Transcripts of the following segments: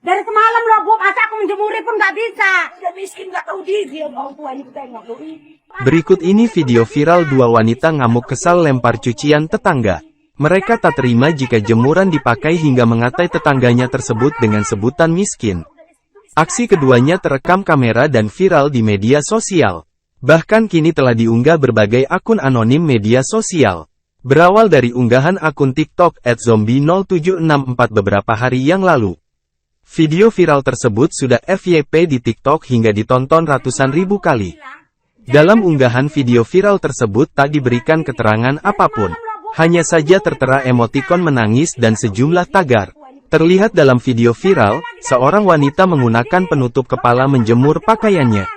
Dari semalam loh Bu, masa aku menjemuri pun nggak bisa. Dia miskin nggak tahu diri, orang tua ini tengok loh. Berikut ini video viral dua wanita ngamuk kesal lempar cucian tetangga. Mereka tak terima jika jemuran dipakai hingga mengatai tetangganya tersebut dengan sebutan miskin. Aksi keduanya terekam kamera dan viral di media sosial. Bahkan kini telah diunggah berbagai akun anonim media sosial. Berawal dari unggahan akun TikTok @zombie0764 beberapa hari yang lalu. Video viral tersebut sudah FYP di TikTok hingga ditonton ratusan ribu kali. Dalam unggahan video viral tersebut tak diberikan keterangan apapun. Hanya saja tertera emotikon menangis dan sejumlah tagar. Terlihat dalam video viral, seorang wanita menggunakan penutup kepala menjemur pakaiannya.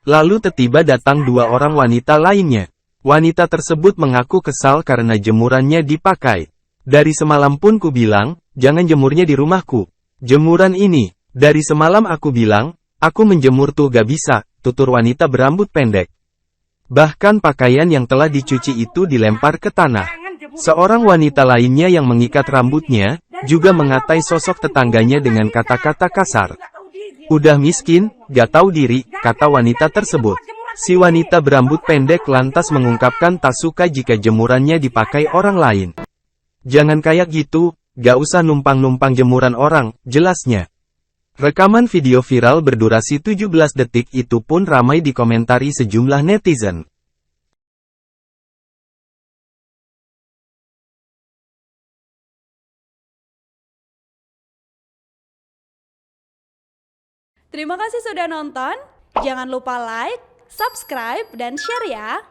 Lalu tiba-tiba datang dua orang wanita lainnya. Wanita tersebut mengaku kesal karena jemurannya dipakai. Dari semalam pun ku bilang, jangan jemurnya di rumahku. Jemuran ini, dari semalam aku bilang, aku menjemur tuh gak bisa, tutur wanita berambut pendek. Bahkan pakaian yang telah dicuci itu dilempar ke tanah. Seorang wanita lainnya yang mengikat rambutnya, juga mengatai sosok tetangganya dengan kata-kata kasar. Udah miskin, gak tahu diri, kata wanita tersebut. Si wanita berambut pendek lantas mengungkapkan tak suka jika jemurannya dipakai orang lain. Jangan kayak gitu, gak usah numpang-numpang jemuran orang, jelasnya. Rekaman video viral berdurasi 17 detik itu pun ramai dikomentari sejumlah netizen. Terima kasih sudah nonton, jangan lupa like, subscribe, dan share ya!